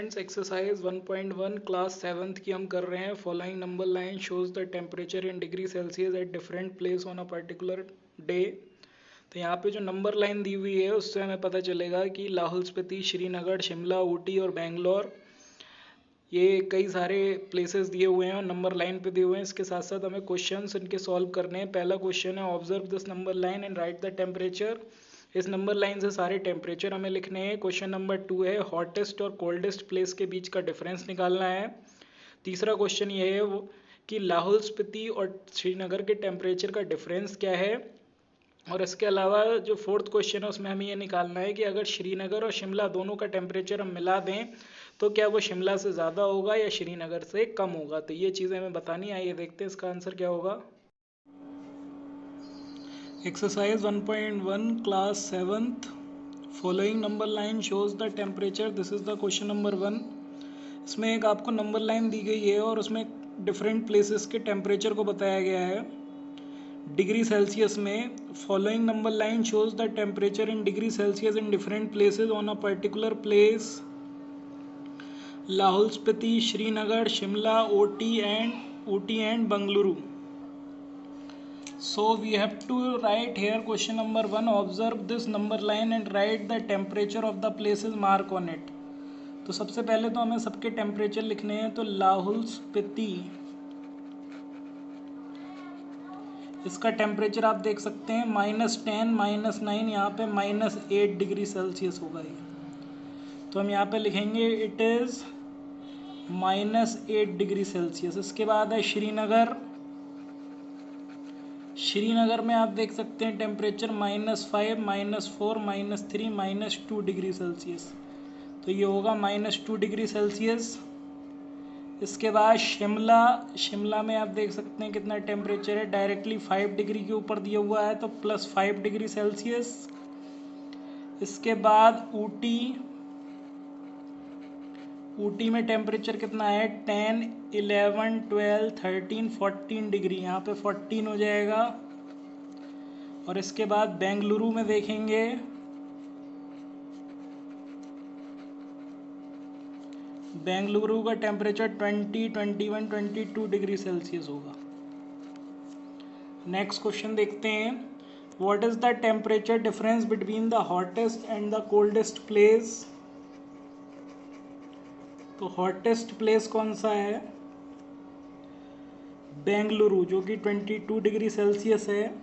Students, exercise 1.1 class 7th की हम कर रहे हैं। Following number line shows the temperature in degree Celsius at different place on a particular day. तो यहाँ पे जो नंबर लाइन दी हुई है उससे हमें पता चलेगा कि लाहौल स्पीति, श्रीनगर, शिमला, ऊटी और बेंगलोर, ये कई सारे प्लेसेस दिए हुए हैं और नंबर लाइन पे दिए हुए हैं। इसके साथ साथ हमें क्वेश्चंस इनके सॉल्व करने हैं। पहला क्वेश्चन है, observe this number line and right the temperature. इस नंबर लाइन से सारे टेम्परेचर हमें लिखने हैं। क्वेश्चन नंबर 2 है, हॉटेस्ट और कोल्डेस्ट प्लेस के बीच का डिफरेंस निकालना है। तीसरा क्वेश्चन ये है कि लाहौल स्पीति और श्रीनगर के टेम्परेचर का डिफरेंस क्या है। और इसके अलावा जो फोर्थ क्वेश्चन है उसमें हमें ये निकालना है कि अगर श्रीनगर और शिमला दोनों का टेम्परेचर हम मिला दें तो क्या वो शिमला से ज़्यादा होगा या श्रीनगर से कम होगा। तो ये चीज़ें हमें बतानी है। आइए देखते हैं इसका आंसर क्या होगा। Exercise 1.1 class 7th, following number line shows the temperature. This is the question number 1। इसमें एक आपको नंबर लाइन दी गई है और उसमें डिफरेंट प्लेसेस के टेम्परेचर को बताया गया है डिग्री सेल्सियस में। Following number line shows the temperature in degree Celsius in different places on a particular place Lahaul Spiti, Srinagar, Shimla, Ooty and Bengaluru. So we have to write here question number 1, observe this number line and write the temperature of the places mark on it। तो सबसे पहले तो हमें सबके temperature लिखने हैं। तो लाहौल स्पीति, इसका टेम्परेचर आप देख सकते हैं -10, -9, यहाँ पे -8 डिग्री सेल्सियस होगा ये। तो हम यहाँ पे लिखेंगे इट इज़ -8 डिग्री सेल्सियस। इसके बाद है श्रीनगर। श्रीनगर में आप देख सकते हैं टेम्परेचर -5, -4, -3, -2 डिग्री सेल्सियस। तो ये होगा -2 डिग्री सेल्सियस। इसके बाद शिमला में आप देख सकते हैं कितना टेम्परेचर है, डायरेक्टली 5 डिग्री के ऊपर दिया हुआ है तो +5 डिग्री सेल्सियस। इसके बाद ऊटी में टेम्परेचर कितना है, 10, 11, 12, 13, 14 डिग्री, यहाँ पे 14 हो जाएगा। और इसके बाद बेंगलुरु में देखेंगे, बेंगलुरु का टेम्परेचर 20, 21, 22 डिग्री सेल्सियस होगा। नेक्स्ट क्वेश्चन देखते हैं, what is the temperature difference between the hottest and the coldest place. तो हॉटेस्ट प्लेस कौन सा है, बेंगलुरु, जो कि 22 डिग्री सेल्सियस है।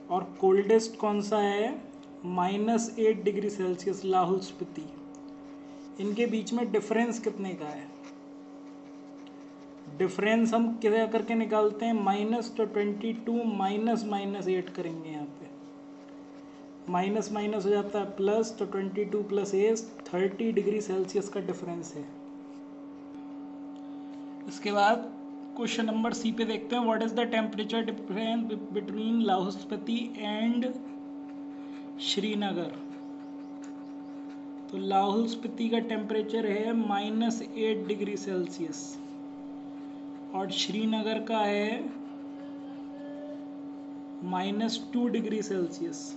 और कोल्डेस्ट कौन सा है, -8 डिग्री सेल्सियस, लाहौल स्पीति। इनके बीच में डिफरेंस कितने का है, डिफरेंस हम क्या करके निकालते हैं, माइनस, तो 22 -8 करेंगे। यहाँ पे माइनस माइनस हो जाता है प्लस, तो 22 + 8 30 डिग्री सेल्सियस का डिफरेंस है। इसके बाद क्वेश्चन नंबर सी पे देखते हैं, what is the temperature difference between Lahaul Spiti and Srinagar. तो लाहौल स्पीति का टेम्परेचर है -8 डिग्री सेल्सियस और श्रीनगर का है -2 डिग्री सेल्सियस।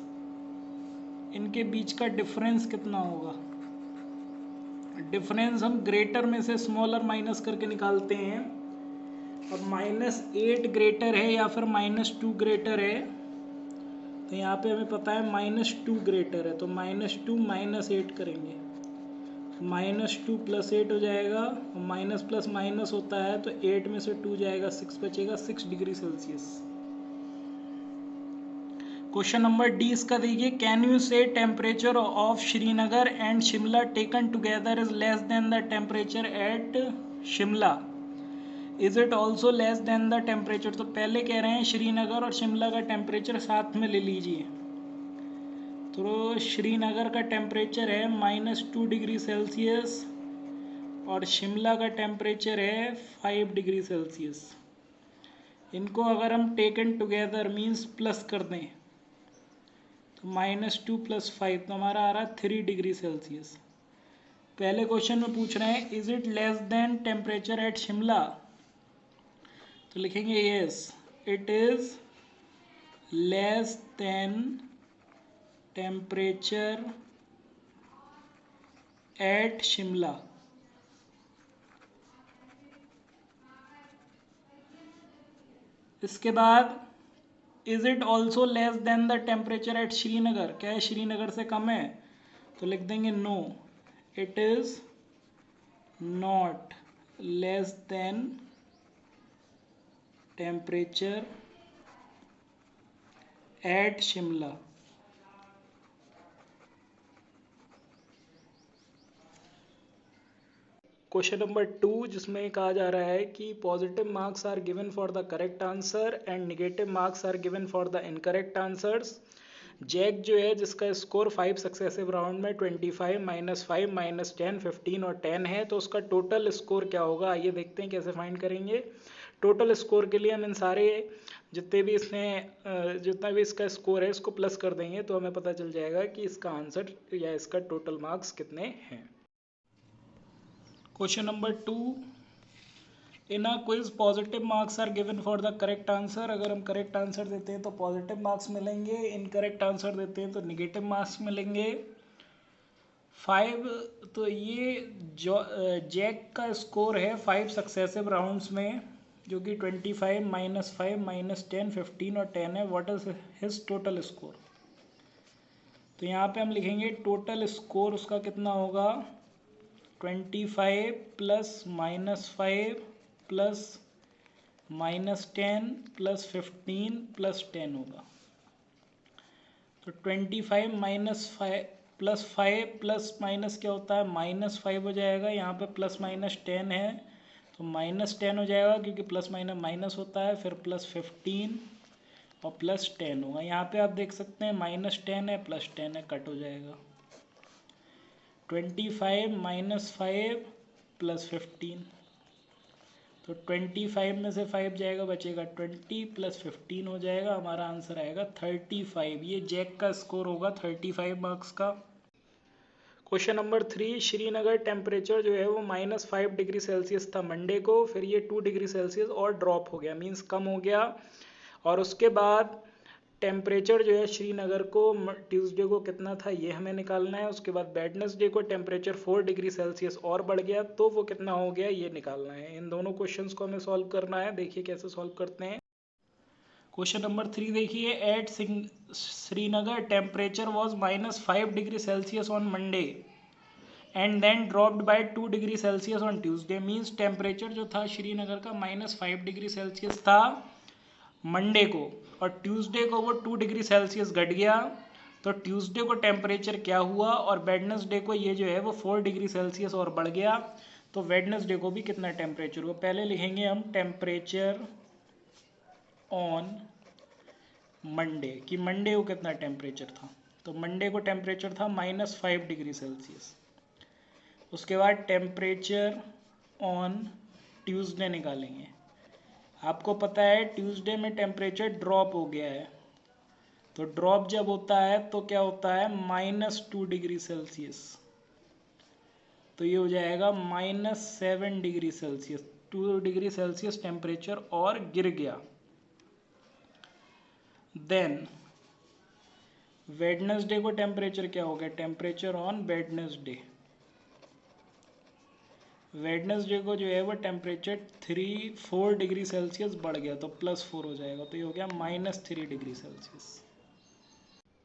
इनके बीच का डिफरेंस कितना होगा, डिफरेंस हम ग्रेटर में से स्मॉलर माइनस करके निकालते हैं। और -8 ग्रेटर है या फिर -2 ग्रेटर है, तो यहाँ पे हमें पता है -2 ग्रेटर है, तो -2 -8 करेंगे, -2 + 8 हो जाएगा। माइनस प्लस माइनस होता है तो 8 में से 2 जाएगा, 6 बचेगा, 6 degree Celsius. Question number D इसका देखिए, कैन यू से temperature of Srinagar and Shimla taken together is less than the temperature at Shimla, is it also less than the temperature. तो पहले कह रहे हैं श्रीनगर और शिमला का टेम्परेचर साथ में ले लीजिए। तो श्रीनगर का टेम्परेचर है -2 डिग्री सेल्सियस और शिमला का टेम्परेचर है 5 डिग्री सेल्सियस। इनको अगर हम टेकन टुगेदर मीन्स प्लस कर दें तो -2 + 5, तो हमारा आ रहा है 3 डिग्री सेल्सियस। पहले क्वेश्चन में पूछ रहे हैं is it less than temperature at Shimla, तो लिखेंगे yes it is less than temperature at Shimla. इसके बाद is it also less than the temperature at Srinagar, क्या है श्रीनगर से कम है, तो लिख देंगे no it is not less than temperature at Shimla. Question number 2 जिसमें कहा जा रहा है कि positive marks are given for the correct answer and negative marks are given for the incorrect answers. Jack जो है जिसका स्कोर 5 सक्सेसिव राउंड में 25 -5 -10 15 और 10 है, तो उसका टोटल स्कोर क्या होगा, आइए देखते हैं कैसे फाइंड करेंगे। टोटल स्कोर के लिए हम इन सारे जितना भी इसका स्कोर है इसको प्लस कर देंगे तो हमें पता चल जाएगा कि इसका आंसर या इसका टोटल मार्क्स कितने हैं। Question number 2 in a quiz positive marks are given for the correct answer. अगर हम करेक्ट आंसर देते हैं तो पॉजिटिव मार्क्स मिलेंगे, इनकरेक्ट आंसर देते हैं तो निगेटिव मार्क्स मिलेंगे। 5 तो ये जो जैक का स्कोर है 5 सक्सेसिव राउंड्स में जो कि 25 -5 -10 15 और 10 है। What is his total score, तो यहाँ पे हम लिखेंगे टोटल स्कोर उसका कितना होगा 25 प्लस -5 प्लस -10 प्लस 15 प्लस 10 होगा। तो 25 -5 प्लस 5 प्लस माइनस क्या होता है -5 हो जाएगा, यहाँ पे प्लस -10 है तो -10 हो जाएगा क्योंकि प्लस माइनस होता है, फिर प्लस 15 और प्लस 10 होगा। यहाँ पे आप देख सकते हैं -10 है प्लस 10 है, कट हो जाएगा। 25 -5 प्लस 15, तो 25 में से 5 जाएगा बचेगा 20 प्लस 15 हो जाएगा, हमारा आंसर आएगा 35। ये जैक का स्कोर होगा 35 मार्क्स का। क्वेश्चन नंबर 3 श्रीनगर टेम्परेचर जो है वो -5 डिग्री सेल्सियस था मंडे को, फिर ये 2 डिग्री सेल्सियस और ड्रॉप हो गया, मीन्स कम हो गया। और उसके बाद टेम्परेचर जो है श्रीनगर को ट्यूसडे को कितना था ये हमें निकालना है। उसके बाद वेडनेसडे को टेम्परेचर 4 डिग्री सेल्सियस और बढ़ गया तो वो कितना हो गया ये निकालना है। इन दोनों क्वेश्चंस को हमें सॉल्व करना है, देखिए कैसे सॉल्व करते हैं। क्वेश्चन नंबर 3 देखिए at Srinagar temperature was -5 degree Celsius on Monday and then dropped by 2 degree Celsius on Tuesday. Means temperature जो था श्रीनगर का -5 डिग्री सेल्सियस था मंडे को और ट्यूसडे को वो 2 डिग्री सेल्सियस घट गया। तो ट्यूसडे को टेम्परेचर क्या हुआ और वेडनेसडे को ये जो है वो 4 डिग्री सेल्सियस और बढ़ गया। तो वेडनेसडे को भी कितना टेम्परेचर हुआ, पहले लिखेंगे हम टेम्परेचर ऑन मंडे कि मंडे को कितना टेम्परेचर था। तो मंडे को टेम्परेचर था -5 डिग्री सेल्सियस। उसके बाद टेम्परेचर ऑन ट्यूसडे निकालेंगे। आपको पता है ट्यूसडे में टेम्परेचर ड्रॉप हो गया है, तो ड्रॉप जब होता है तो क्या होता है -2 डिग्री सेल्सियस, तो ये हो जाएगा -7 degree Celsius. 2 degree Celsius temperature और गिर गया। देन वेडनेसडे को टेम्परेचर क्या हो गया, टेम्परेचर ऑन वेडनेसडे को जो है वो टेम्परेचर 4 डिग्री सेल्सियस बढ़ गया तो +4 हो जाएगा, तो ये हो गया -3 डिग्री सेल्सियस।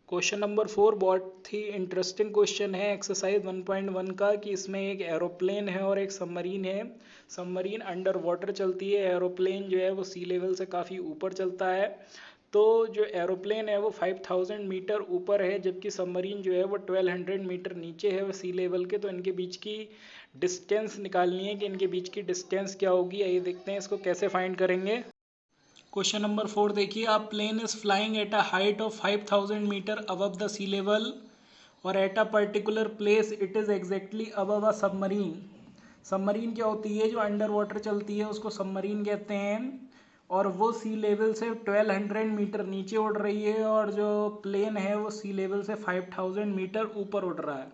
क्वेश्चन नंबर 4 बहुत ही इंटरेस्टिंग क्वेश्चन है एक्सरसाइज 1.1 का कि इसमें एक एरोप्लेन है और एक सबमरीन है। सबमरीन अंडर वाटर चलती है, एरोप्लेन जो है वो सी लेवल से काफ़ी ऊपर चलता है। तो जो एरोप्लेन है वो 5000 मीटर ऊपर है जबकि सबमरीन जो है वो 1200 मीटर नीचे है वो सी लेवल के। तो इनके बीच की डिस्टेंस निकालनी है कि इनके बीच की डिस्टेंस क्या होगी, आइए देखते हैं इसको कैसे फाइंड करेंगे। क्वेश्चन नंबर 4 देखिए a plane is flying at a height of 5000 metre above the sea level और at a particular place it is exactly above a submarine. Submarine क्या होती है, जो अंडर वाटर चलती है उसको सबमरीन कहते हैं और वो सी लेवल से 1200 मीटर नीचे उड़ रही है और जो प्लेन है वो सी लेवल से 5000 मीटर ऊपर उड़ रहा है।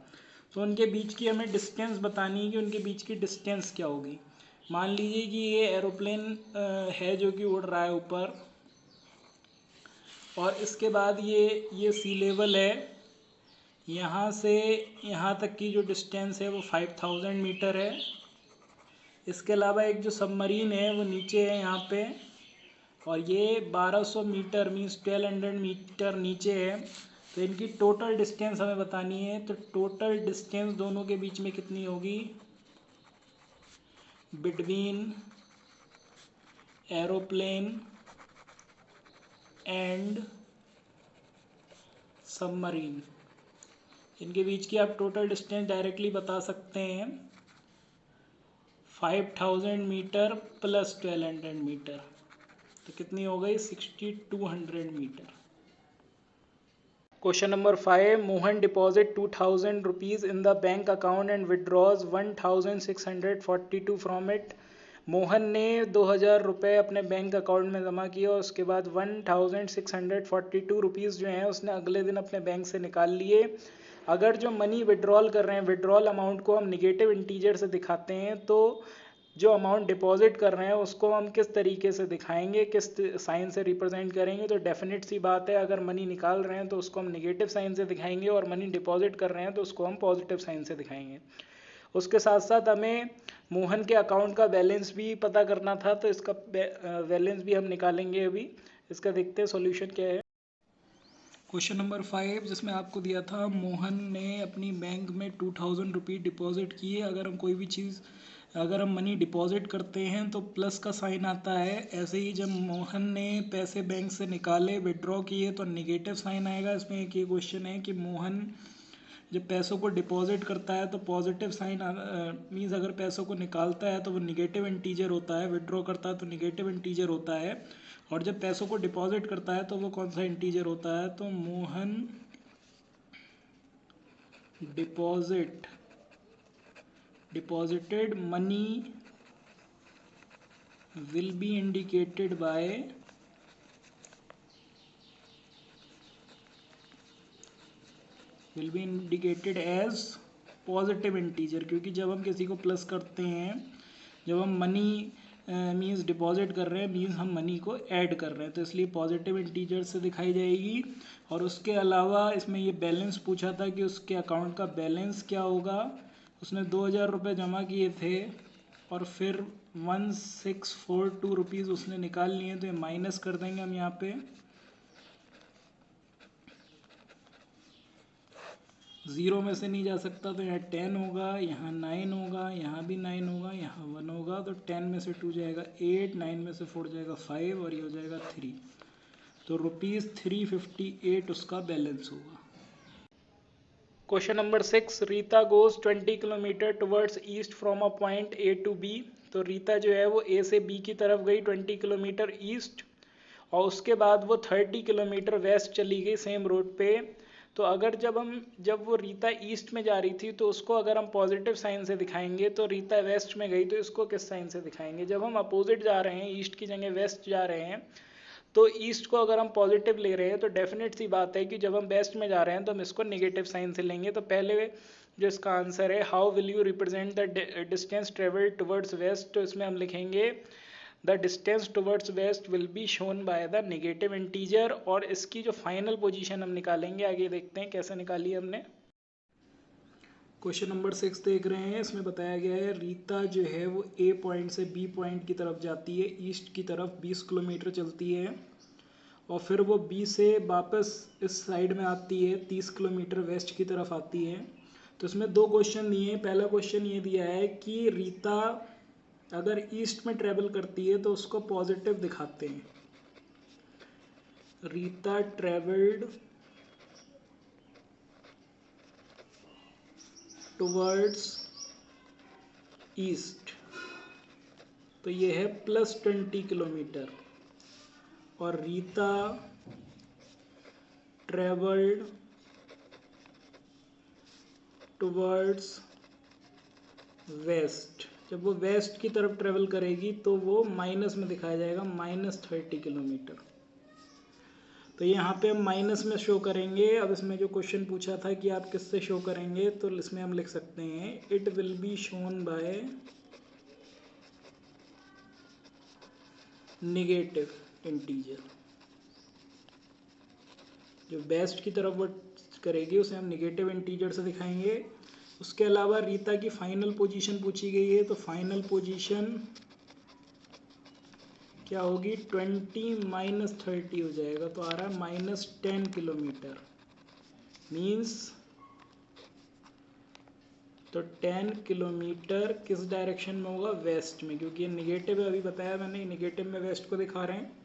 तो उनके बीच की हमें डिस्टेंस बतानी है कि उनके बीच की डिस्टेंस क्या होगी। मान लीजिए कि ये एरोप्लेन है जो कि उड़ रहा है ऊपर और इसके बाद ये सी लेवल है, यहाँ से यहाँ तक की जो डिस्टेंस है वो 5000 मीटर है। इसके अलावा एक जो सबमरीन है वो नीचे है यहाँ पे और ये 1200 मीटर मीन्स 1200 मीटर नीचे है। तो इनकी टोटल डिस्टेंस हमें बतानी है। तो टोटल डिस्टेंस दोनों के बीच में कितनी होगी, बिटवीन एरोप्लेन एंड सबमरीन, इनके बीच की आप टोटल डिस्टेंस डायरेक्टली बता सकते हैं 5000 मीटर प्लस 1200 मीटर, तो कितनी हो गई 6200 metre. Question number 5, Mohan deposit 2000 rupees in the bank account and withdraws 1642 from it. Mohan ने 2000 रुपये अपने बैंक अकाउंट में जमा किए और उसके बाद 1642 रुपीज़ जो हैं उसने अगले दिन अपने बैंक से निकाल लिए। अगर जो मनी विड्रॉल कर रहे हैं, विड्रॉल अमाउंट को हम निगेटिव इंटीजर से दिखाते हैं, तो जो अमाउंट डिपॉजिट कर रहे हैं उसको हम किस तरीके से दिखाएंगे, किस साइन से रिप्रेजेंट करेंगे। तो डेफिनेट सी बात है, अगर मनी निकाल रहे हैं तो उसको हम निगेटिव साइन से दिखाएंगे और मनी डिपॉजिट कर रहे हैं तो उसको हम पॉजिटिव साइन से दिखाएंगे। उसके साथ साथ हमें मोहन के अकाउंट का बैलेंस भी पता करना था, तो इसका बैलेंस भी हम निकालेंगे अभी। इसका देखते हैं सॉल्यूशन क्या है। क्वेश्चन नंबर 5 जिसमें आपको दिया था मोहन ने अपनी बैंक में 2000 रुपये डिपॉजिट किए। अगर हम मनी डिपॉजिट करते हैं तो प्लस का साइन आता है, ऐसे ही जब मोहन ने पैसे बैंक से निकाले, विड्रॉ किए, तो नेगेटिव साइन आएगा। इसमें एक ये क्वेश्चन है कि मोहन जब पैसों को डिपॉजिट करता है तो पॉजिटिव साइन मीन्स अगर पैसों को निकालता है तो वो निगेटिव इंटीजर होता है, विड्रॉ करता है तो निगेटिव इंटीजर होता है, और जब पैसों को डिपॉजिट करता है तो वो कौन सा इंटीजर होता है। तो Mohan deposited money will be indicated as positive integer, क्योंकि जब हम किसी को प्लस करते हैं, जब हम मनी मीन्स डिपॉजिट कर रहे हैं, मीन्स हम मनी को ऐड कर रहे हैं, तो इसलिए पॉजिटिव इंटीजर से दिखाई जाएगी। और उसके अलावा इसमें ये बैलेंस पूछा था कि उसके अकाउंट का बैलेंस क्या होगा। उसने 2000 रुपये जमा किए थे और फिर 1642 रुपीज़ उसने निकाल लिए, तो ये माइनस कर देंगे हम यहाँ पे। 0 में से नहीं जा सकता, तो यहाँ 10 होगा, यहाँ 9 होगा, यहाँ भी 9 होगा, यहाँ 1 होगा, तो 10 में से 2 जाएगा 8, 9 में से 4 जाएगा 5 और ये हो जाएगा 3। तो ₹358 उसका बैलेंस होगा। Question number 6, Rita goes 20 kilometre towards east from a point A to B. तो रीता जो है वो ए से बी की तरफ गई 20 किलोमीटर ईस्ट, और उसके बाद वो 30 किलोमीटर वेस्ट चली गई सेम रोड पे। तो अगर जब वो रीता ईस्ट में जा रही थी तो उसको अगर हम पॉजिटिव साइन से दिखाएंगे, तो रीता वेस्ट में गई तो इसको किस साइन से दिखाएंगे। जब हम अपोजिट जा रहे हैं, ईस्ट की जगह वेस्ट जा रहे हैं, तो ईस्ट को अगर हम पॉजिटिव ले रहे हैं तो डेफिनेट सी बात है कि जब हम वेस्ट में जा रहे हैं तो हम इसको नेगेटिव साइन से लेंगे। तो पहले जो इसका आंसर है, how will you represent the distance travel towards waste, तो इसमें हम लिखेंगे the distance towards waste will be shown by the negative integer. और इसकी जो फाइनल पोजीशन हम निकालेंगे, आगे देखते हैं कैसे निकाली हमने। क्वेश्चन नंबर 6 देख रहे हैं, इसमें बताया गया है रीता जो है वो ए पॉइंट से बी पॉइंट की तरफ जाती है, ईस्ट की तरफ 20 किलोमीटर चलती है, और फिर वो बी से वापस इस साइड में आती है, 30 किलोमीटर वेस्ट की तरफ आती है। तो इसमें 2 क्वेश्चन दिए हैं। पहला क्वेश्चन ये दिया है कि रीता अगर ईस्ट में ट्रेवल करती है तो उसको पॉजिटिव दिखाते हैं। रीता ट्रेवल्ड टुवर्ड्स ईस्ट, तो ये है +20 किलोमीटर, और रीता ट्रेवल्ड टुवर्ड्स वेस्ट, जब वो वेस्ट की तरफ ट्रेवल करेगी तो वो माइनस में दिखाया जाएगा, -30 किलोमीटर। तो यहाँ पे हम माइनस में शो करेंगे। अब इसमें जो क्वेश्चन पूछा था कि आप किससे शो करेंगे, तो इसमें हम लिख सकते हैं it will be shown by negative integer. जो वेस्ट की तरफ वो करेगी उसे हम नेगेटिव इंटीजर से दिखाएंगे। उसके अलावा रीता की फाइनल पोजीशन पूछी गई है, तो फाइनल पोजीशन क्या होगी 20 माइनस 30 हो जाएगा, तो आ रहा है -10 किलोमीटर। मीन्स तो 10 किलोमीटर किस डायरेक्शन में होगा, वेस्ट में, क्योंकि ये निगेटिव है, अभी बताया मैंने निगेटिव में वेस्ट को दिखा रहे हैं।